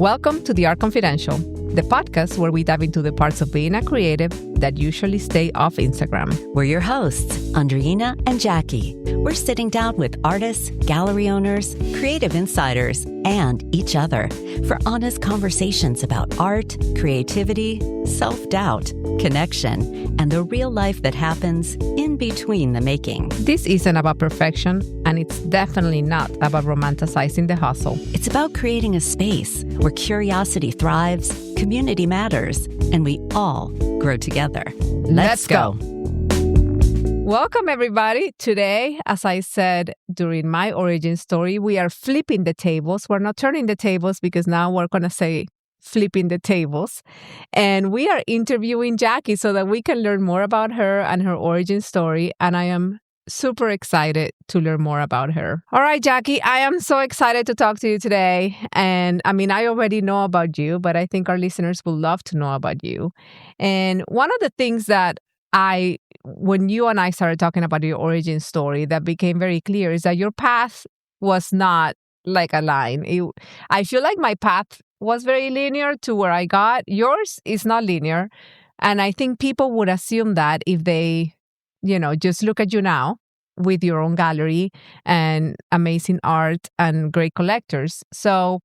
Welcome to The Art Confidential, the podcast where we dive into the parts of being a creative that usually stay off Instagram. We're your hosts, Andreina and Jacqui. We're sitting down with artists, gallery owners, creative insiders, and each other for honest conversations about art, creativity, self-doubt, connection, and the real life that happens in between the making. This isn't about perfection, and it's definitely not about romanticizing the hustle. It's about creating a space where curiosity thrives, community matters, and we all grow together. Let's go. Welcome, everybody. Today, as I said during my origin story, we are flipping the tables. We're not turning the tables because now we're going to say flipping the tables. And we are interviewing Jacqui so that we can learn more about her and her origin story. And I am super excited to learn more about her. All right, Jacqui, I am so excited to talk to you today. And I mean, I already know about you, but I think our listeners will love to know about you. And one of the things that when you and I started talking about your origin story, that became very clear is that your path was not like a line. I feel like my path was very linear to where I got. Yours is not linear. And I think people would assume that if they, just look at you now with your own gallery and amazing art and great collectors. So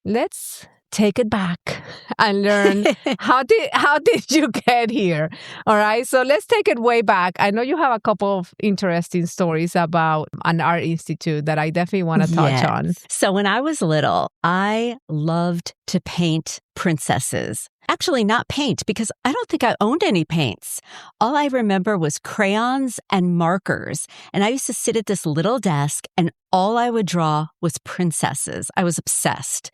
let's take it back and learn how did you get here? All right. So let's take it way back. I know you have a couple of interesting stories about an art institute that I definitely want to touch on. So when I was little, I loved to paint princesses. Actually, not paint, because I don't think I owned any paints. All I remember was crayons and markers. And I used to sit at this little desk and all I would draw was princesses. I was obsessed.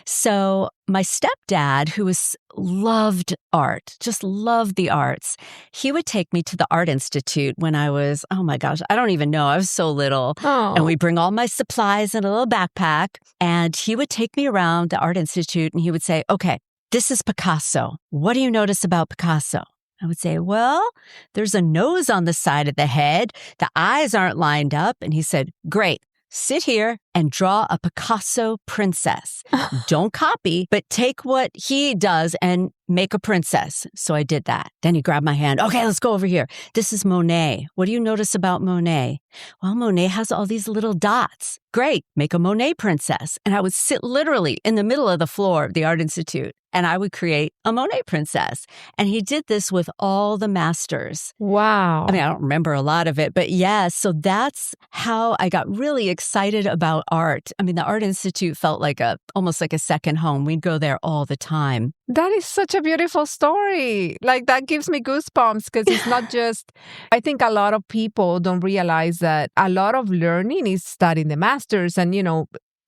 So my stepdad, who loved art, just loved the arts, he would take me to the Art Institute when I was, oh my gosh, I don't even know. I was so little. Oh. And we'd bring all my supplies in a little backpack. And he would take me around the Art Institute and he would say, okay, this is Picasso. What do you notice about Picasso? I would say, well, there's a nose on the side of the head. The eyes aren't lined up. And he said, great. Sit here and draw a Picasso princess. Don't copy, but take what he does and make a princess. So I did that. Then he grabbed my hand. Okay, let's go over here. This is Monet. What do you notice about Monet? Well, Monet has all these little dots. Great, make a Monet princess. And I would sit literally in the middle of the floor of the Art Institute and I would create a Monet princess. And he did this with all the masters. Wow. I mean, I don't remember a lot of it, but yes, so that's how I got really excited about art. I mean, the Art Institute felt like almost like a second home. We'd go there all the time. That is such a beautiful story. Like, that gives me goosebumps because it's not just, I think a lot of people don't realize that a lot of learning is studying the masters and,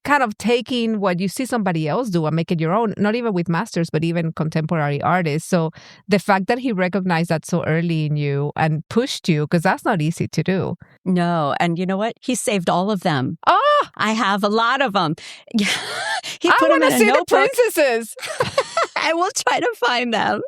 kind of taking what you see somebody else do and make it your own, not even with masters, but even contemporary artists. So the fact that he recognized that so early in you and pushed you, because that's not easy to do. No. And you know what? He saved all of them. Oh! I have a lot of them. I want to see the princesses. I will try to find them.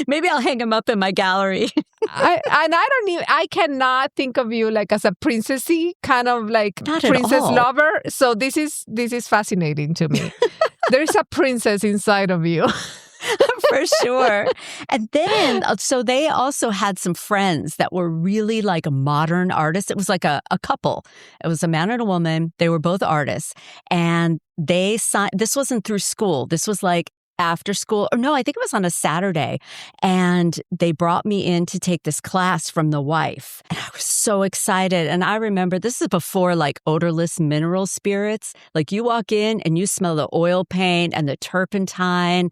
Maybe I'll hang them up in my gallery. I cannot think of you like as a princessy kind of like Not princess at all. lover. So this is fascinating to me. There's a princess inside of you. For sure. And then, so they also had some friends that were really like modern artists. It was like a couple. It was a man and a woman. They were both artists. And they signed, this wasn't through school. This was like after school, or no, I think it was on a Saturday. And they brought me in to take this class from the wife. And I was so excited. And I remember this is before like odorless mineral spirits. Like you walk in and you smell the oil paint and the turpentine.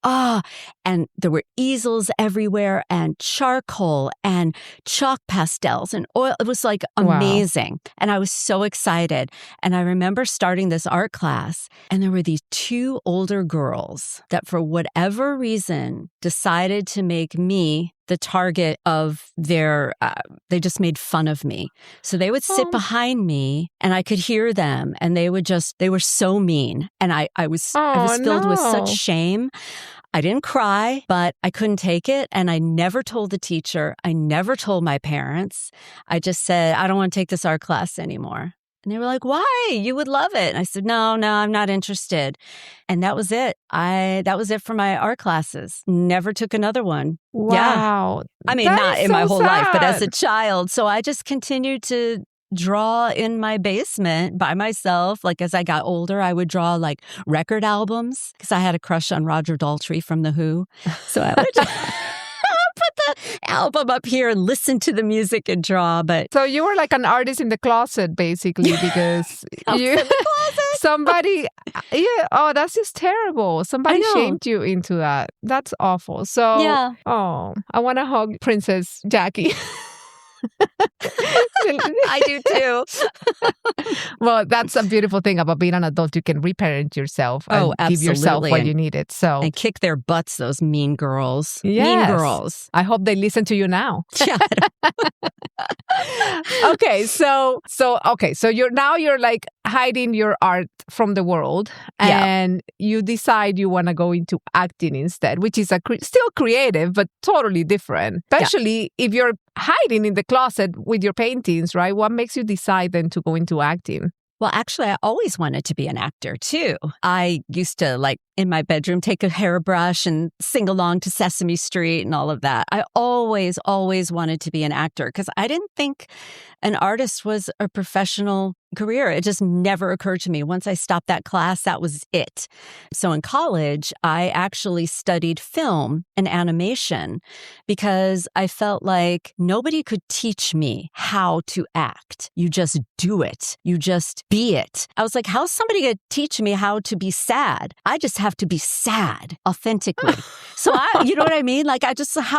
And there were easels everywhere and charcoal and chalk pastels and oil. It was like amazing. Wow. And I was so excited. And I remember starting this art class and there were these two older girls that for whatever reason decided to make me the target of their, they just made fun of me. So they would sit behind me and I could hear them and they were so mean. And I was filled with such shame. I didn't cry, but I couldn't take it. And I never told the teacher. I never told my parents. I just said, I don't want to take this art class anymore. And they were like, why? You would love it. And I said, no, I'm not interested. And that was it. That was it for my art classes. Never took another one. Wow. Yeah. I mean, not in my whole life, but as a child. So I just continued to draw in my basement by myself. Like as I got older, I would draw like record albums because I had a crush on Roger Daltrey from The Who. So I would put the album up here and listen to the music and draw. But so you were like an artist in the closet, basically, because somebody, oh, that's just terrible. Somebody shamed you into that. That's awful. So, I want to hug Princess Jacqui. I do too. Well, that's a beautiful thing about being an adult. You can reparent yourself and give yourself what you needed. So and kick their butts, those mean girls. Yes. Mean girls. I hope they listen to you now. Yeah. Okay, so you're like hiding your art from the world, and you decide you want to go into acting instead, which is still creative but totally different. Especially if you're hiding in the closet with your paintings, right? What makes you decide then to go into acting? Well, actually, I always wanted to be an actor, too. I used to, like, in my bedroom, take a hairbrush and sing along to Sesame Street and all of that. I always wanted to be an actor because I didn't think an artist was a professional career. It just never occurred to me. Once I stopped that class, that was it. So in college, I actually studied film and animation because I felt like nobody could teach me how to act. You just do it. You just be it. I was like, how's somebody going to teach me how to be sad? I just have to be sad authentically. So you know what I mean? Like, how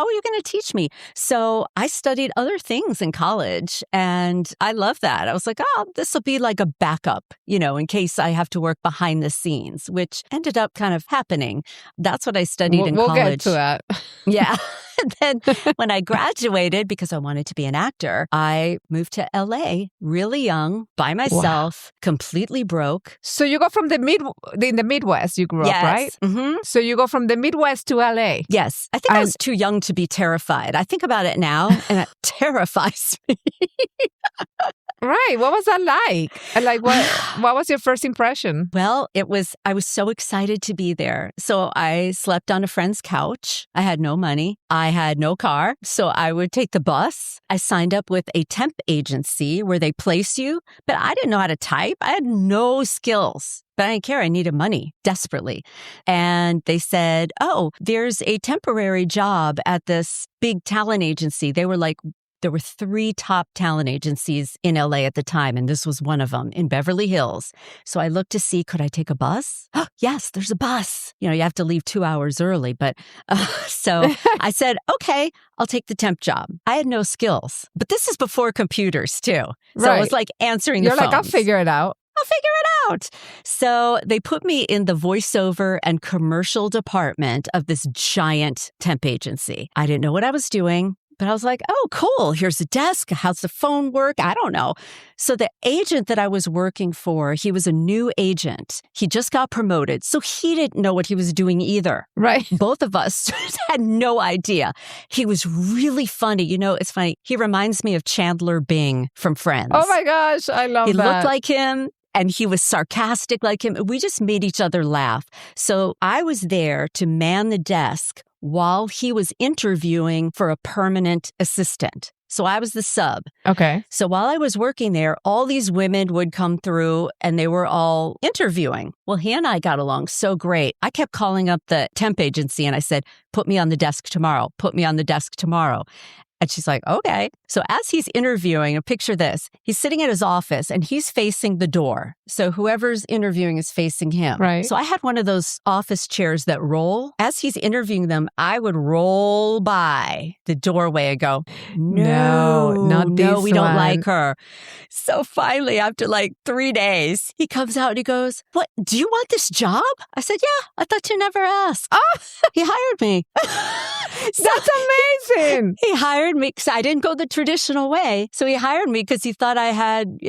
are you going to teach me? So I studied other things in college and I love that. I was like, this will be like a backup, in case I have to work behind the scenes, which ended up kind of happening. That's what I studied in college. We'll get to that. Yeah. And then when I graduated, because I wanted to be an actor, I moved to LA really young, by myself, completely broke. So you go from in the Midwest, you grew up, right? Mm-hmm. So you go from the Midwest to LA. Yes. I think I was too young to be terrified. I think about it now and it terrifies me. Right. What was that like? And like, what was your first impression? Well, I was so excited to be there. So I slept on a friend's couch. I had no money. I had no car. So I would take the bus. I signed up with a temp agency where they place you, but I didn't know how to type. I had no skills. But I didn't care. I needed money desperately. And they said, there's a temporary job at this big talent agency. There were 3 top talent agencies in LA at the time, and this was one of them in Beverly Hills. So I looked to see, could I take a bus? Yes, there's a bus. You have to leave 2 hours early. But so I said, okay, I'll take the temp job. I had no skills, but this is before computers too. So it was like answering the phones. You're like, I'll figure it out. So they put me in the voiceover and commercial department of this giant temp agency. I didn't know what I was doing. But I was like, oh, cool. Here's a desk. How's the phone work? I don't know. So the agent that I was working for, he was a new agent. He just got promoted. So he didn't know what he was doing either. Right. Both of us had no idea. He was really funny. It's funny. He reminds me of Chandler Bing from Friends. Oh my gosh. I love that. He looked like him. And he was sarcastic like him. We just made each other laugh. So I was there to man the desk while he was interviewing for a permanent assistant. So I was the sub. Okay. So while I was working there, all these women would come through and they were all interviewing. Well, he and I got along so great. I kept calling up the temp agency and I said, put me on the desk tomorrow. Put me on the desk tomorrow. And she's like, okay. So as he's interviewing, and picture this, he's sitting at his office and he's facing the door. So whoever's interviewing is facing him. Right. So I had one of those office chairs that roll. As he's interviewing them, I would roll by the doorway and go, no, we don't like her. So finally, after like 3 days, he comes out and he goes, what, do you want this job? I said, yeah, I thought you never asked. Oh, he hired me. That's amazing. He hired me because I didn't go the traditional way. So he hired me because he thought I had,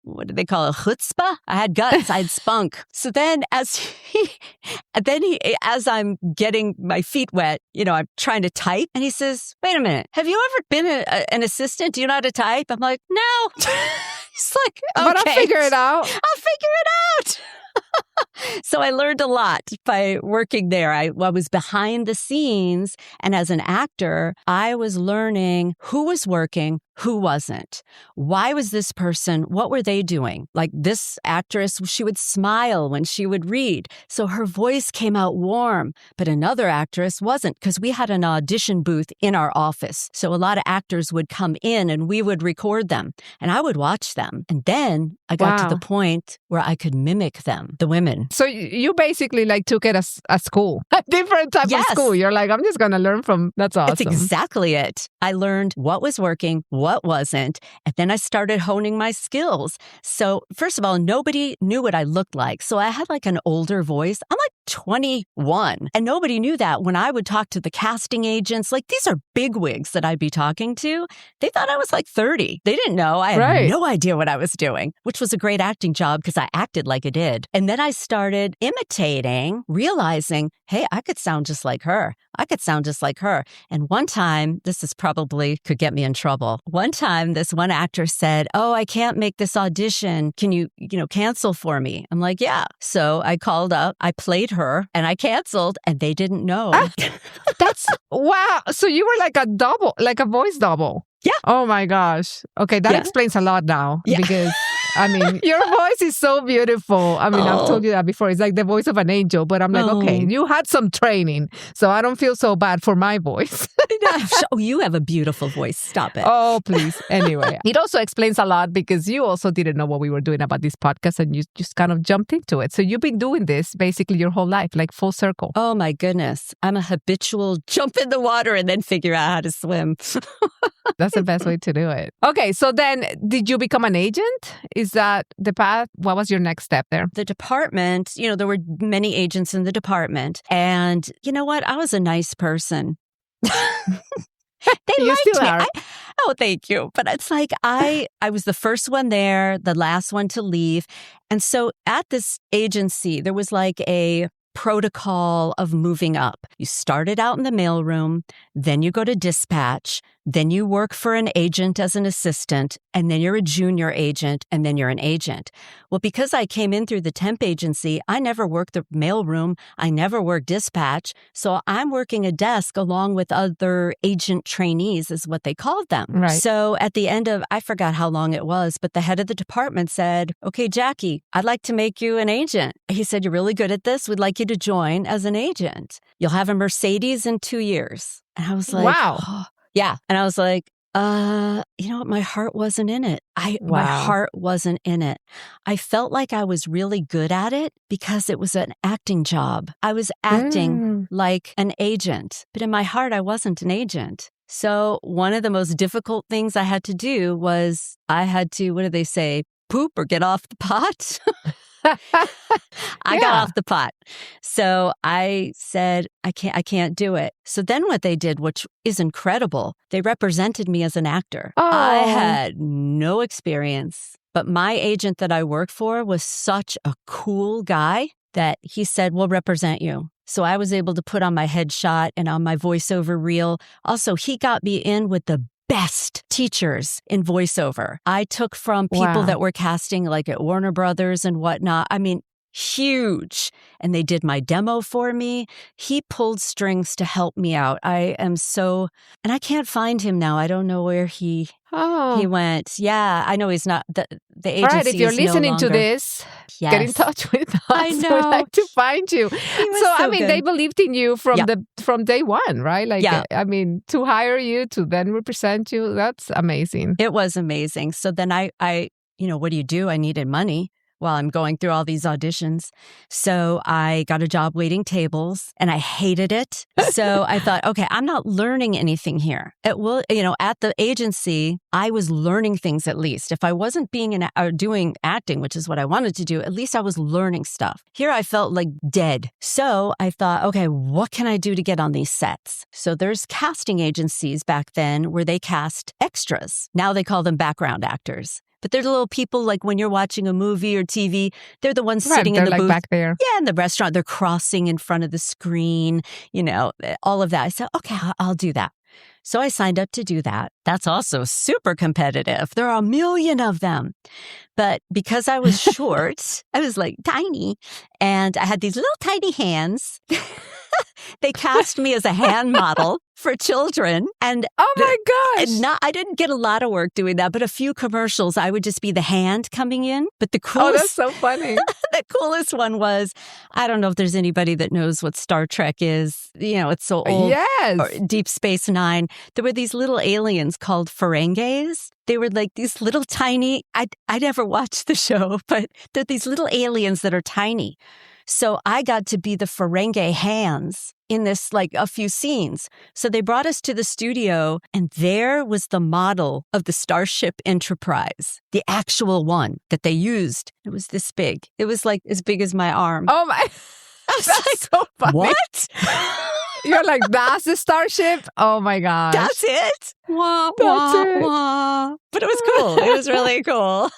what do they call it? Chutzpah? I had guts. I had spunk. So then as I'm getting my feet wet, I'm trying to type. And he says, wait a minute, have you ever been an assistant? Do you know how to type? I'm like, no. He's like, okay. But I'll figure it out. I'll figure it out. So I learned a lot by working there. I was behind the scenes. And as an actor, I was learning who was working, who wasn't. Why was this person? What were they doing? Like this actress, she would smile when she would read. So her voice came out warm. But another actress wasn't, because we had an audition booth in our office. So a lot of actors would come in and we would record them. And I would watch them. And then I got to the point where I could mimic them, the women. So you basically like took it as a school, a different type of school. You're like, I'm just going to learn from, that's awesome. That's exactly it. I learned what was working, what wasn't, and then I started honing my skills. So first of all, nobody knew what I looked like. So I had like an older voice. I'm like 21. And nobody knew that when I would talk to the casting agents. Like these are bigwigs that I'd be talking to. They thought I was like 30. They didn't know. I had no idea what I was doing, which was a great acting job because I acted like I did. And then I started imitating, realizing, hey, I could sound just like her. I could sound just like her. And one time, this is probably could get me in trouble. One time, this one actor said, oh, I can't make this audition. Can you cancel for me? I'm like, yeah. So I called up, I played her, and I canceled, and they didn't know. That's, wow. So you were like a double, like a voice double. Yeah. Oh my gosh. Okay, that explains a lot now. Yeah. Because, I mean, your voice is so beautiful. I mean, I've told you that before. It's like the voice of an angel. But I'm like, okay, you had some training. So I don't feel so bad for my voice. Oh, you have a beautiful voice. Stop it. Oh, please. Anyway, it also explains a lot because you also didn't know what we were doing about this podcast and you just kind of jumped into it. So you've been doing this basically your whole life, like full circle. Oh, my goodness. I'm a habitual jump in the water and then figure out how to swim. That's the best way to do it. Okay, so then did you become an agent? Is that the path? What was your next step there? The department, there were many agents in the department. And you know what? I was a nice person. They you liked still me. are. Oh, thank you. But it's like I was the first one there, the last one to leave. And so at this agency, there was like a protocol of moving up. You started out in the mailroom, then you go to dispatch, then you work for an agent as an assistant, and then you're a junior agent, and then you're an agent. Well, because I came in through the temp agency, I never worked the mailroom. I never worked dispatch. So I'm working a desk along with other agent trainees is what they called them. Right. So at the end of, I forgot how long it was, but the head of the department said, okay, Jacqui, I'd like to make you an agent. He said, you're really good at this. We'd like you to join as an agent. You'll have a Mercedes in 2 years. And I was like, wow. Oh. Yeah. And I was like, you know what? My heart wasn't in it. My heart wasn't in it. I felt like I was really good at it because it was an acting job. I was acting like an agent, but in my heart, I wasn't an agent. So one of the most difficult things I had to do was I had to, what do they say? Poop or get off the pot? I got off the pot. So I said, I can't do it. So then what they did, which is incredible, they represented me as an actor. Oh. I had no experience, but my agent that I worked for was such a cool guy that he said, we'll represent you. So I was able to put on my headshot and on my voiceover reel. Also, he got me in with the best teachers in voiceover. I took from people that were casting like at Warner Brothers and whatnot. I mean, huge. And they did my demo for me. He pulled strings to help me out. I am so, and I can't find him now. I don't know where he went. Yeah, I know he's not, the agency All right, if you're is listening no to longer. this, Yes. get in touch with us. I know. We'd like to find you. He was I mean, good. they believed in you from day one, right? Like, I mean, to hire you, to then represent you, that's amazing. It was amazing. So then I what do? I needed money while I'm going through all these auditions. So I got a job waiting tables and I hated it. So I thought, okay, I'm not learning anything here. At the agency, I was learning things at least. If I wasn't doing acting, which is what I wanted to do, at least I was learning stuff. Here I felt like dead. So I thought, okay, what can I do to get on these sets? So there's casting agencies back then where they cast extras. Now they call them background actors. But they're the little people like when you're watching a movie or TV, they're the ones sitting in the like booth. Back there. Yeah, in the restaurant, they're crossing in front of the screen, all of that. I said, okay, I'll do that. So I signed up to do that. That's also super competitive. There are 1 million of them. But because I was short, I was like tiny, and I had these little tiny hands. They cast me as a hand model for children. And oh my gosh. I didn't get a lot of work doing that, but a few commercials, I would just be the hand coming in. But the Oh, that's coolest, so funny. the coolest one was, I don't know if there's anybody that knows what Star Trek is. You know, it's so old. Yes. Or Deep Space Nine. There were these little aliens called Ferengis. They were like these little tiny, I never watched the show, but they're these little aliens that are tiny. So I got to be the Ferengi hands in this, like a few scenes. So they brought us to the studio, and there was the model of the Starship Enterprise, the actual one that they used. It was this big. It was like as big as my arm. Oh my. That's That's so funny. What? You're like, that's the Starship? Oh my gosh. That's it? Wah, That's wah, it. wah. But it was cool. It was really cool.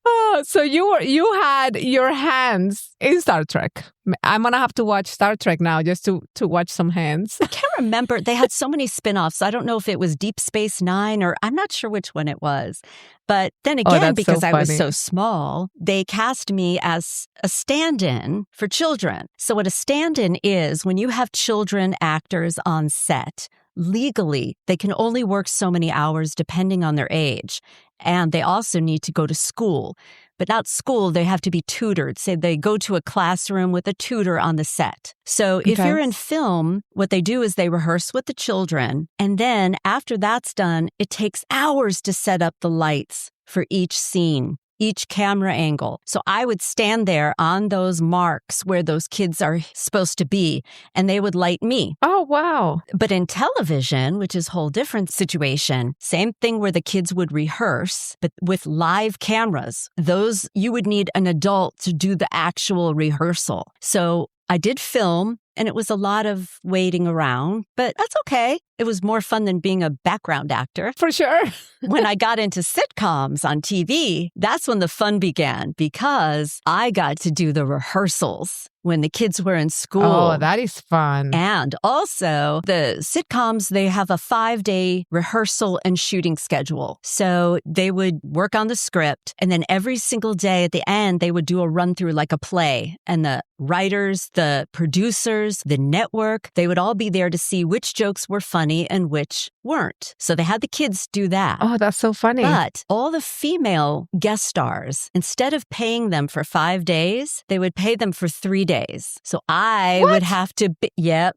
Oh, so you had your hands in Star Trek. I'm gonna have to watch Star Trek now just to watch some hands. I can't remember. They had so many spin-offs. I don't know if it was Deep Space Nine or I'm not sure which one it was. But then again, that's because so I was funny. so small, they cast me as a stand-in for children. So what a stand-in is, when you have children actors on set, legally, they can only work so many hours depending on their age. And they also need to go to school. But not school, they have to be tutored. Say they go to a classroom with a tutor on the set. So if Okay. you're in film, what they do is they rehearse with the children. And then after that's done, it takes hours to set up the lights for each scene, each camera angle. So I would stand there on those marks where those kids are supposed to be, and they would light me. Oh, wow. But in television, which is a whole different situation, same thing where the kids would rehearse, but with live cameras. Those, you would need an adult to do the actual rehearsal. So I did film, and it was a lot of waiting around, but that's okay. It was more fun than being a background actor. For sure. When I got into sitcoms on TV, that's when the fun began, because I got to do the rehearsals when the kids were in school. Oh, that is fun. And also, the sitcoms, they have a 5-day rehearsal and shooting schedule. So they would work on the script, and then every single day at the end, they would do a run through like a play. And the writers, the producers, the network, they would all be there to see which jokes were funny and which weren't. So they had the kids do that. Oh, that's so funny. But all the female guest stars, instead of paying them for 5 days, they would pay them for 3 days. So I would have to be,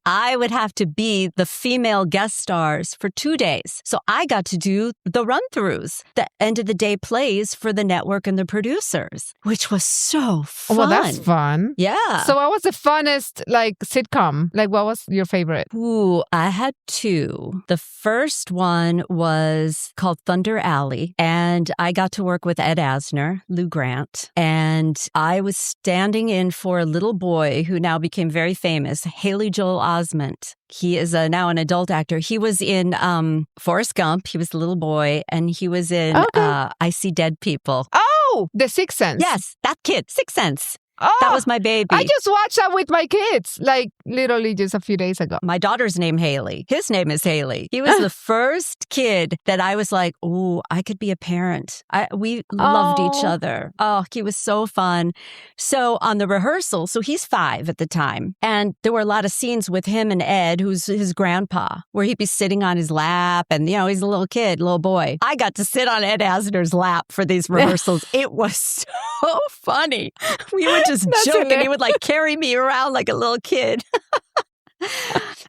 I would have to be the female guest stars for 2 days. So I got to do the run-throughs, the end of the day plays for the network and the producers, which was so fun. Well, that's fun. Yeah. So what was the funnest, like, sitcom? Like, what was your favorite? Ooh, I had 2. The first one was called Thunder Alley, and I got to work with Ed Asner, Lou Grant, and I was standing in for a little boy who now became very famous, Haley Joel Osment. He is now an adult actor. He was in Forrest Gump. He was the little boy, and he was in I See Dead People. Oh, The Sixth Sense. Yes, that kid, Sixth Sense. Oh, That was my baby. I just watched that with my kids, like literally just a few days ago. My daughter's name Haley. His name is Haley. He was the first kid that I was like, "Ooh, I could be a parent." We loved each other. Oh, he was so fun. So on the rehearsal, so he's 5 at the time, and there were a lot of scenes with him and Ed, who's his grandpa, where he'd be sitting on his lap, and he's a little kid, little boy. I got to sit on Ed Asner's lap for these rehearsals. It was so funny. We would just joke, and he would like carry me around like a little kid.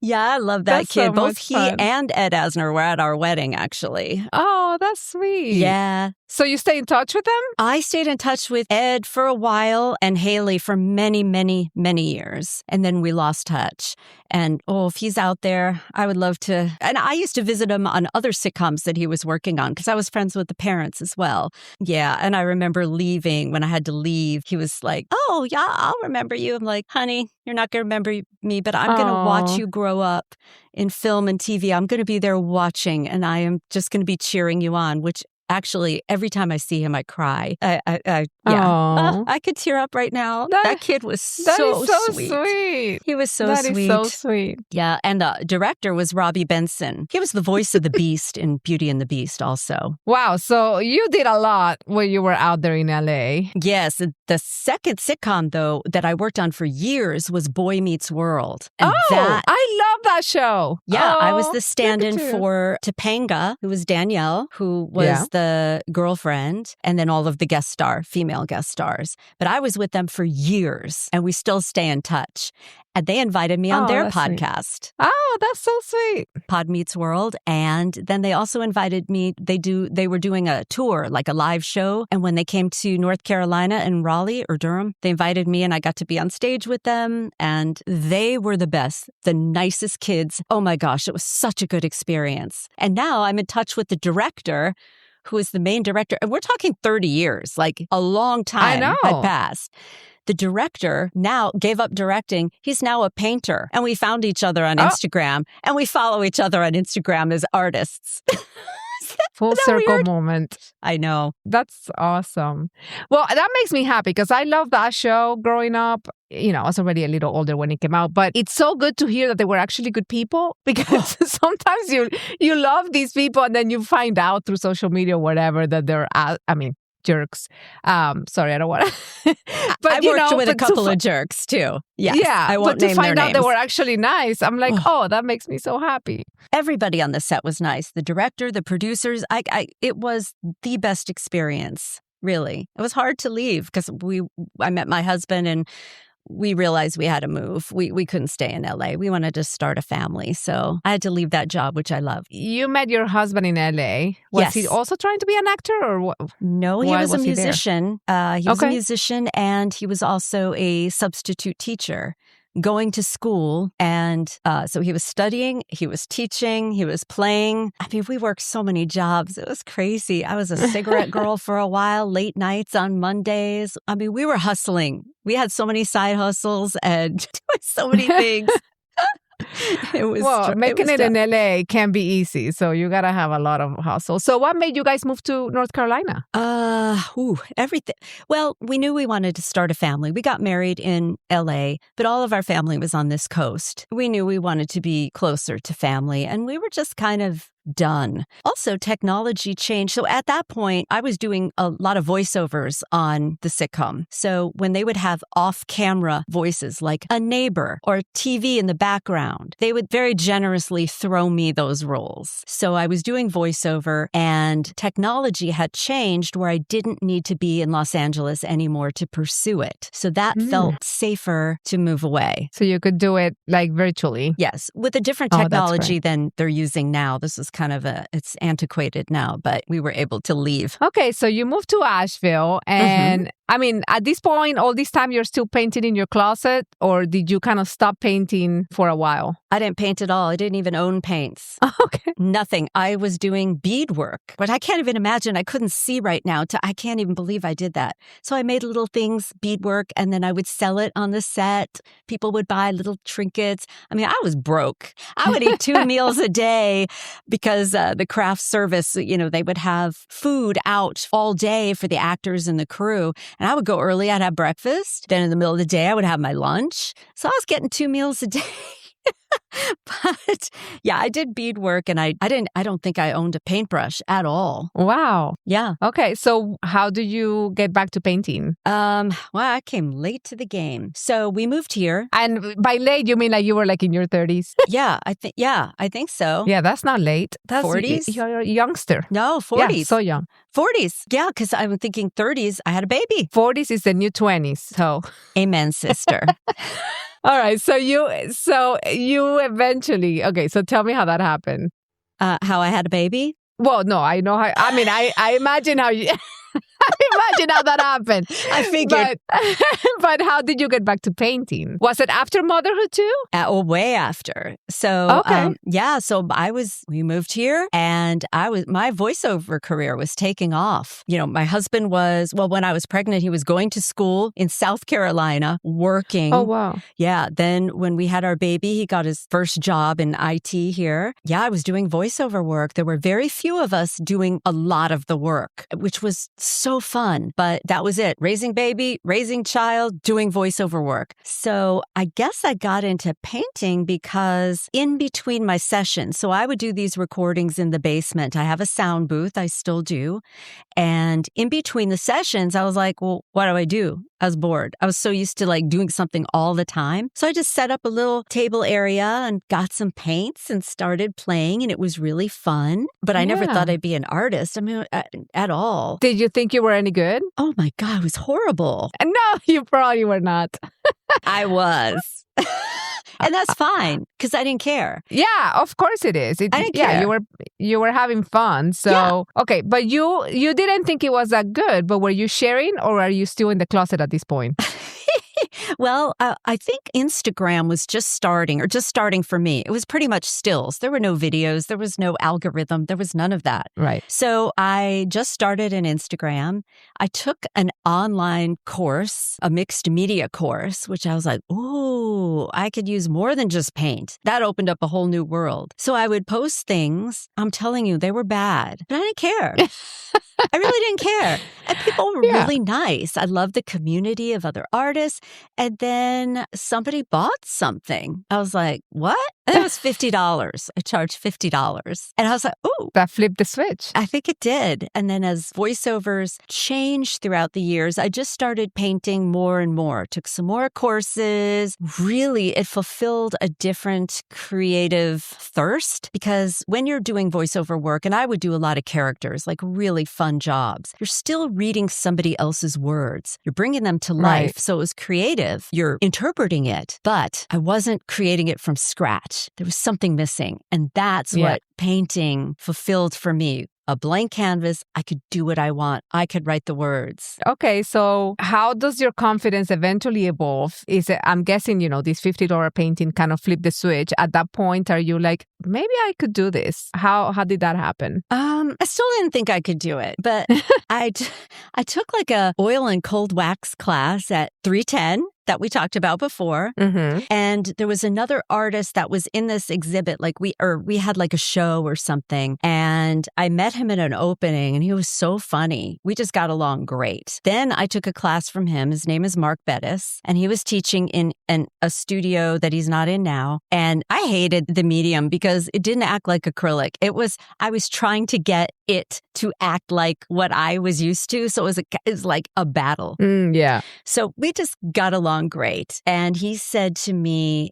Yeah, I love that That's so kid. Both much he fun. and Ed Asner were at our wedding, actually. Oh, that's sweet. Yeah. So you stay in touch with them? I stayed in touch with Ed for a while and Haley for many, many, many years. And then we lost touch. And if he's out there, I would love to. And I used to visit him on other sitcoms that he was working on because I was friends with the parents as well. Yeah. And I remember leaving. When I had to leave, he was like, "Oh, yeah, I'll remember you." I'm like, "Honey, you're not going to remember me, but I'm going to watch you grow up in film and TV. I'm going to be there watching, and I am just going to be cheering you on," which Actually, every time I see him, I cry. Yeah. Aw. I could tear up right now. That kid was That so is so sweet. He was so That sweet. is so sweet. Yeah, and the director was Robbie Benson. He was the voice of the Beast in Beauty and the Beast also. Wow. So you did a lot when you were out there in LA. Yes, the second sitcom, though, that I worked on for years was Boy Meets World. And I love that show. Yeah, I was Oh, the stand-in look at you. for Topanga, who was Danielle, who was the girlfriend, and then all of the female guest stars. But I was with them for years, and we still stay in touch. And they invited me on their that's sweet. podcast, Oh, that's so sweet. Pod Meets World. And then they also invited me. They were doing a tour, like a live show. And when they came to North Carolina and Raleigh or Durham, they invited me and I got to be on stage with them. And they were the best, the nicest kids. Oh my gosh, it was such a good experience. And now I'm in touch with the director, who is the main director. And we're talking 30 years, like a long time had passed. The director now gave up directing. He's now a painter. And we found each other on Instagram. And we follow each other on Instagram as artists. Full circle weird? moment. I know. That's awesome. Well, that makes me happy because I loved that show growing up. You know, I was already a little older when it came out, but it's so good to hear that they were actually good people because sometimes you love these people and then you find out through social media or whatever that they're, jerks. Sorry, I don't want to. But I worked with a couple of jerks too. Yes, yeah, I won't but to name find their out names. they were actually nice, I'm like, that makes me so happy. Everybody on the set was nice. The director, the producers. It was the best experience. Really, it was hard to leave because I met my husband and we realized we had to move. We couldn't stay in LA. We wanted to start a family. So I had to leave that job, which I loved. You met your husband in LA. Was he also trying to be an actor or what? No, he was a musician. He was a musician and he was also a substitute teacher. Going to school. And so he was studying, he was teaching, he was playing. I mean, we worked so many jobs. It was crazy. I was a cigarette girl for a while, late nights on Mondays. I mean, we were hustling. We had so many side hustles and doing so many things. Making it in LA can be easy. So you got to have a lot of hustle. So what made you guys move to North Carolina? Everything. Well, we knew we wanted to start a family. We got married in LA, but all of our family was on this coast. We knew we wanted to be closer to family and we were just kind of done. Also, technology changed. So at that point, I was doing a lot of voiceovers on the sitcom. So when they would have off-camera voices like a neighbor or TV in the background, they would very generously throw me those roles. So I was doing voiceover and technology had changed where I didn't need to be in Los Angeles anymore to pursue it. So that felt safer to move away. So you could do it like virtually. Yes, with a different technology than they're using now. This is kind of it's antiquated now, but we were able to leave. Okay, so you moved to Asheville and I mean, at this point, all this time you're still painting in your closet or did you kind of stop painting for a while? I didn't paint at all. I didn't even own paints. Okay. Nothing. I was doing beadwork, but I can't even imagine. I couldn't see right now. I can't even believe I did that. So I made little things, beadwork, and then I would sell it on the set. People would buy little trinkets. I mean, I was broke. I would eat 2 meals a day because the craft service, they would have food out all day for the actors and the crew. And I would go early. I'd have breakfast. Then in the middle of the day, I would have my lunch. So I was getting 2 meals a day. But yeah, I did beadwork and I don't think I owned a paintbrush at all. Wow. Yeah. Okay. So how do you get back to painting? Well, I came late to the game. So we moved here. And by late, you mean like you were like in your 30s? Yeah, I think so. Yeah, that's not late. That's 40s? You're a youngster. No, 40s. Yeah, so young. 40s. Yeah, because I'm thinking 30s, I had a baby. 40s is the new 20s. So amen, sister. All right. So you eventually, okay. So tell me how that happened. How I had a baby? Well, no, I know how, I mean, I imagine how you, Imagine how that happened. I figured. But how did you get back to painting? Was it after motherhood too? Way after. So, Okay. so we moved here and my voiceover career was taking off. You know, my husband when I was pregnant, he was going to school in South Carolina, working. Oh, wow. Yeah. Then when we had our baby, he got his first job in IT here. Yeah, I was doing voiceover work. There were very few of us doing a lot of the work, which was so fun. But that was it. Raising baby, raising child, doing voiceover work. So I guess I got into painting because in between my sessions, so I would do these recordings in the basement. I have a sound booth. I still do. And in between the sessions, I was like, well, what do I do? I was bored. I was so used to like doing something all the time. So I just set up a little table area and got some paints and started playing, and it was really fun. But I never thought I'd be an artist. I mean, at all. Did you think you were any good? Oh my God, it was horrible. No, you probably were not. I was. And that's fine because I didn't care. Yeah, of course it is. I didn't care. You were having fun. So, okay, but you didn't think it was that good, but were you sharing or are you still in the closet at this point? Well, I think Instagram was just starting for me. It was pretty much stills. There were no videos. There was no algorithm. There was none of that. Right. So I just started an Instagram. I took an online course, a mixed media course, which I was like, ooh, I could use more than just paint. That opened up a whole new world. So I would post things. I'm telling you, they were bad, but I didn't care. I really didn't care. And people were really nice. I loved the community of other artists. And then somebody bought something. I was like, what? And it was $50. I charged $50. And I was like, ooh. That flipped the switch. I think it did. And then as voiceovers changed throughout the years, I just started painting more and more. Took some more courses. Really, it fulfilled a different creative thirst because when you're doing voiceover work, and I would do a lot of characters, like really fun jobs, you're still reading somebody else's words. You're bringing them to life. Right. So it was creative. You're interpreting it, but I wasn't creating it from scratch. There was something missing. And that's what painting fulfilled for me. A blank canvas, I could do what I want. I could write the words. Okay, so how does your confidence eventually evolve? I'm guessing, this $50 painting kind of flipped the switch. At that point, are you like, maybe I could do this? How did that happen? I still didn't think I could do it, but I took like a oil and cold wax class at 310. That we talked about before. Mm-hmm. And there was another artist that was in this exhibit, like we had like a show or something. And I met him at an opening and he was so funny. We just got along great. Then I took a class from him. His name is Mark Bettis, and he was teaching in a studio that he's not in now. And I hated the medium because it didn't act like acrylic. I was trying to get it to act like what I was used to. So it was like a battle. Yeah. So we just got along great. And he said to me,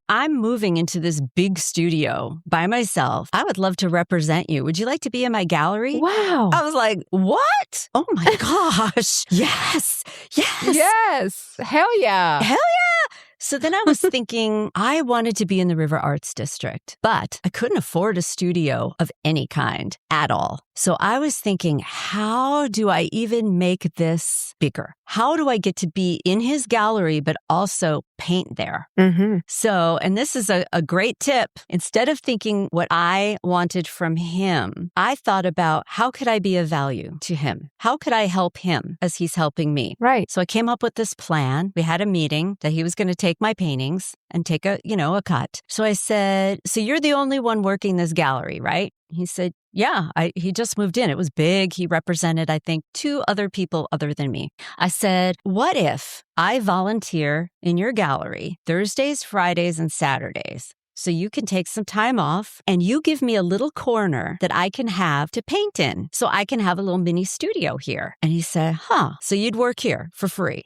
I'm moving into this big studio by myself. I would love to represent you. Would you like to be in my gallery? Wow. I was like, what? Oh my gosh. Yes. Yes. Hell yeah. Hell yeah. So then I was thinking I wanted to be in the River Arts District, but I couldn't afford a studio of any kind at all. So I was thinking, how do I even make this bigger? How do I get to be in his gallery, but also paint there? Mm-hmm. So, and this is a great tip. Instead of thinking what I wanted from him, I thought about how could I be of value to him? How could I help him as he's helping me? Right. So I came up with this plan. We had a meeting that he was going to take my paintings and take a cut. So I said, so you're the only one working this gallery, right? He said, yeah, he just moved in. It was big. He represented, I think, 2 other people other than me. I said, what if I volunteer in your gallery Thursdays, Fridays, and Saturdays? So you can take some time off and you give me a little corner that I can have to paint in so I can have a little mini studio here. And he said, so you'd work here for free?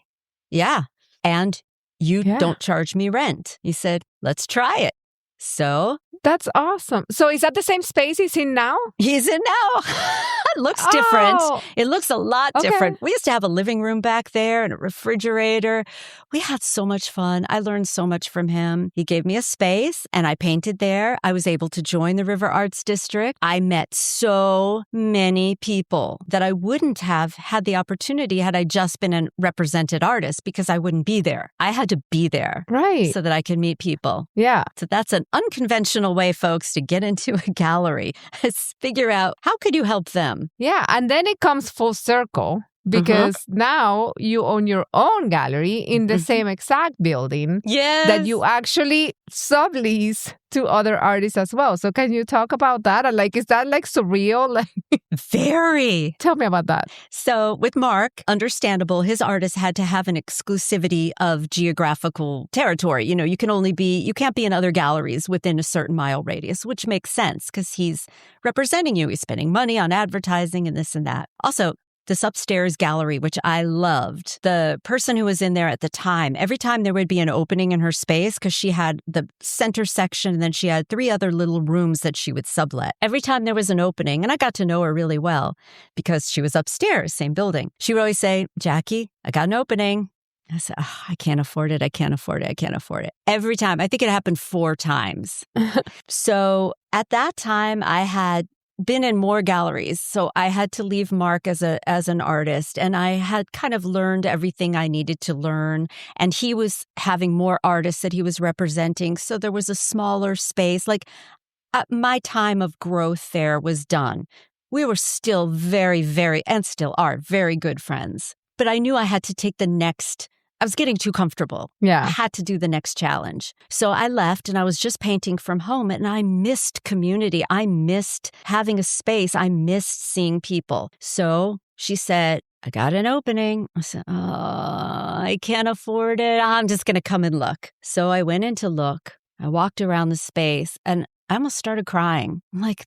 Yeah. And you don't charge me rent. He said, let's try it. So That's awesome. So is that the same space he's in now? he's in now. It looks different. Oh, It looks a lot okay. different. We used to have a living room back there and a refrigerator. We had so much fun. I learned so much from him. He gave me a space and I painted there. I was able to join the River Arts District. I met so many people that I wouldn't have had the opportunity had I just been a represented artist because I wouldn't be there. I had to be there Right. so that I could meet people. Yeah. So that's an unconventional way, folks, to get into a gallery. Is figure out how could you help them? Yeah. And then it comes full circle because now you own your own gallery in the same exact building Yes. that you actually sublease to other artists as well. So can you talk about that? And like, is that like surreal? Like, Very. tell me about that. So with Mark, understandable, his artists had to have an exclusivity of geographical territory. You know, you can't be in other galleries within a certain mile radius, which makes sense because he's representing you. He's spending money on advertising and this and that. Also, this upstairs gallery, which I loved, the person who was in there at the time, every time there would be an opening in her space, because she had the center section and then she had 3 other little rooms that she would sublet. Every time there was an opening, and I got to know her really well because she was upstairs, same building. She would always say, Jacqui, I got an opening. I said, I can't afford it. I can't afford it. I can't afford it. Every time. I think it happened 4 times. So at that time, I had been in more galleries. So I had to leave Mark as an artist, and I had kind of learned everything I needed to learn. And he was having more artists that he was representing. So there was a smaller space. Like my time of growth there was done. We were still very, very, and still are very good friends. But I knew I had to take the next. I was getting too comfortable. I Yeah. had to do the next challenge. So I left and I was just painting from home and I missed community. I missed having a space. I missed seeing people. So she said, I got an opening. I said, I can't afford it. I'm just going to come and look. So I went in to look. I walked around the space and I almost started crying. I'm like,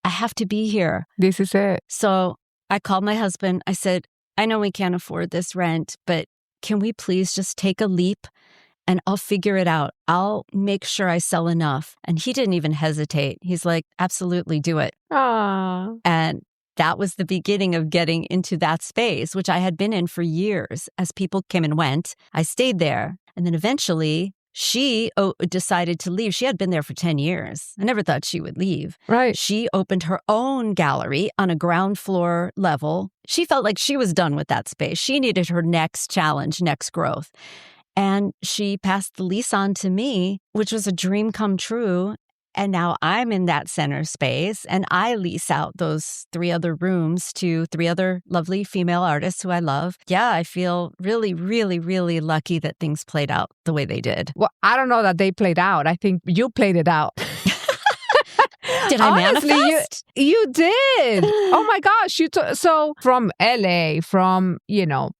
I have to be here. This is it. So I called my husband. I said, I know we can't afford this rent, but can we please just take a leap and I'll figure it out. I'll make sure I sell enough. And he didn't even hesitate. He's like, absolutely do it. Ah. And that was the beginning of getting into that space, which I had been in for years. As people came and went, I stayed there. And then eventually she decided to leave. She had been there for 10 years. I never thought she would leave. Right. She opened her own gallery on a ground floor level. She felt like she was done with that space. She needed her next challenge, next growth. And she passed the lease on to me, which was a dream come true. And now I'm in that center space and I lease out those 3 other rooms to 3 other lovely female artists who I love. Yeah, I feel really, really, really lucky that things played out the way they did. Well, I don't know that they played out. I think you played it out. Did I Honestly, manifest? You did. Oh my gosh. So from LA, from,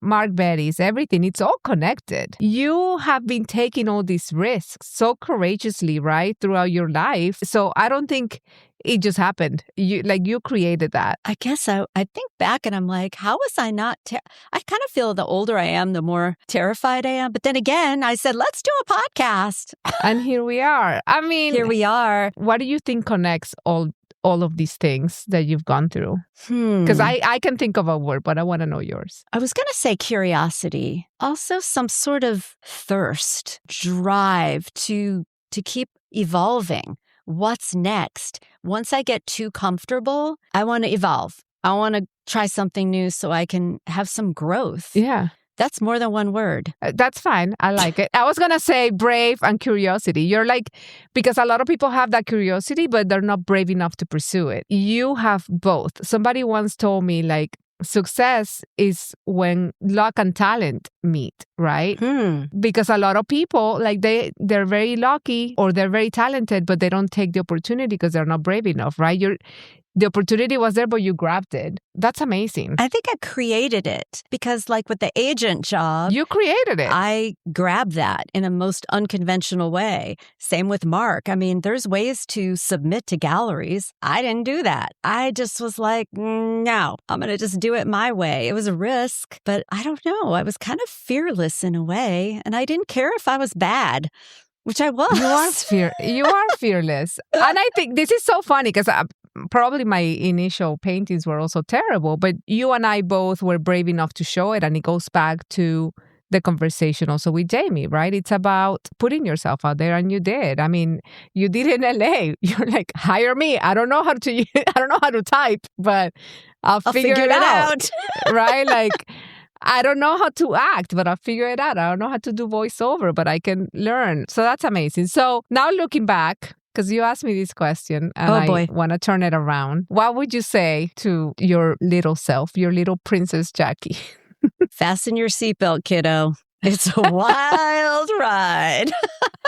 Mark Betty's, everything, it's all connected. You have been taking all these risks so courageously, right, throughout your life. So I don't think it just happened. You created that. I guess I think back and I'm like, how was I not? I kind of feel the older I am, the more terrified I am. But then again, I said, let's do a podcast. And here we are. I mean, Here we are. What do you think connects all of these things that you've gone through? Because I can think of a word, but I want to know yours. I was going to say curiosity. Also some sort of thirst, drive to keep evolving. What's next? Once I get too comfortable, I want to evolve. I want to try something new so I can have some growth. Yeah. That's more than one word. That's fine. I like it. I was going to say brave and curiosity. You're like, because a lot of people have that curiosity, but they're not brave enough to pursue it. You have both. Somebody once told me, like, success is when luck and talent meet, right? Because a lot of people, like, they're very lucky or they're very talented, but they don't take the opportunity because they're not brave enough, right? The opportunity was there, but you grabbed it. That's amazing. I think I created it because, like with the agent job, you created it. I grabbed that in a most unconventional way. Same with Mark. I mean, there's ways to submit to galleries. I didn't do that. I just was like, no, I'm going to just do it my way. It was a risk, but I don't know. I was kind of fearless in a way, and I didn't care if I was bad. which I was. You are fearless. And I think this is so funny because probably my initial paintings were also terrible, but you and I both were brave enough to show it. And it goes back to the conversation also with Jamie, right? It's about putting yourself out there, and you did. I mean, you did in LA. You're like, hire me. I don't know how to type, but I'll figure it out. Right? Like, I don't know how to act, but I'll figure it out. I don't know how to do voiceover, but I can learn. So that's amazing. So now looking back, because you asked me this question and I want to turn it around. What would you say to your little self, your little Princess Jacqui? Fasten your seatbelt, kiddo. It's a wild ride.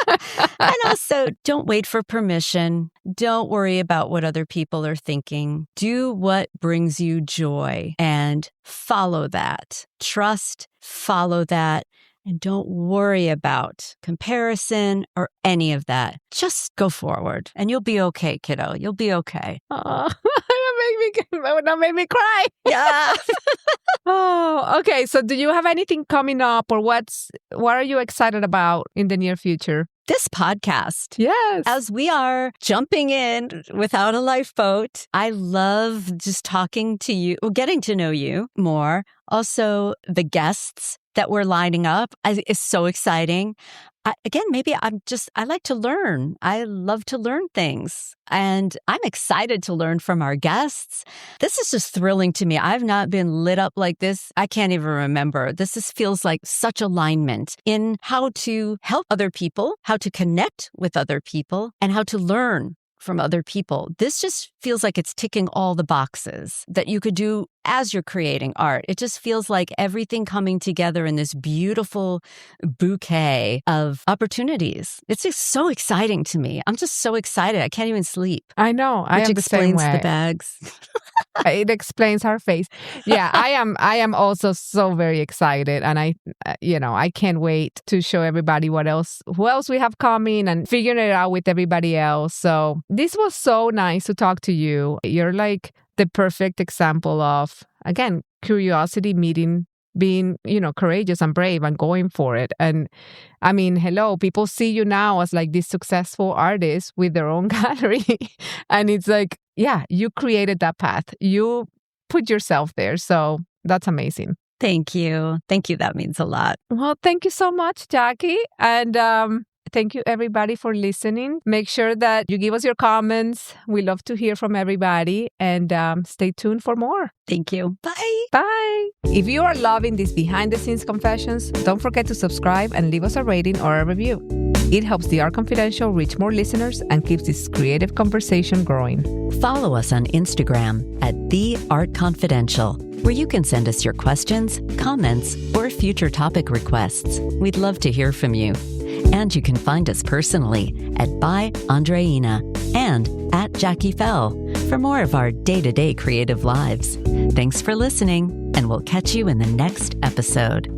And also, don't wait for permission. Don't worry about what other people are thinking. Do what brings you joy and follow that. Trust, follow that. And don't worry about comparison or any of that. Just go forward and you'll be okay, kiddo. You'll be okay. That made me cry. Yeah. Oh, okay. So do you have anything coming up, or what are you excited about in the near future? This podcast. Yes. As we are jumping in without a lifeboat, I love just talking to you, getting to know you more. Also, the guests that we're lining up is so exciting. I like to learn. I love to learn things. And I'm excited to learn from our guests. This is just thrilling to me. I've not been lit up like this. I can't even remember. This feels like such alignment in how to help other people, how to connect with other people, and how to learn from other people. This just feels like it's ticking all the boxes that you could do as you're creating art. It just feels like everything coming together in this beautiful bouquet of opportunities. It's just so exciting to me. I'm just so excited. I can't even sleep. I know. I am the same way. Which explains the bags. It explains her face. Yeah, I am also so very excited, and I can't wait to show everybody who else we have coming and figuring it out with everybody else. So this was so nice to talk to you. You're like the perfect example of, again, curiosity meeting being, courageous and brave and going for it. And I mean, hello, people see you now as like this successful artist with their own gallery. And it's like, yeah, you created that path. You put yourself there. So that's amazing. Thank you. Thank you. That means a lot. Well, thank you so much, Jacqui. And thank you, everybody, for listening. Make sure that you give us your comments. We love to hear from everybody. And stay tuned for more. Thank you. Bye. Bye. If you are loving these behind-the-scenes confessions, don't forget to subscribe and leave us a rating or a review. It helps The Art Confidential reach more listeners and keeps this creative conversation growing. Follow us on Instagram at The Art Confidential, where you can send us your questions, comments, or future topic requests. We'd love to hear from you. And you can find us personally at By Andreina and at Jacqui Fehl for more of our day-to-day creative lives. Thanks for listening, and we'll catch you in the next episode.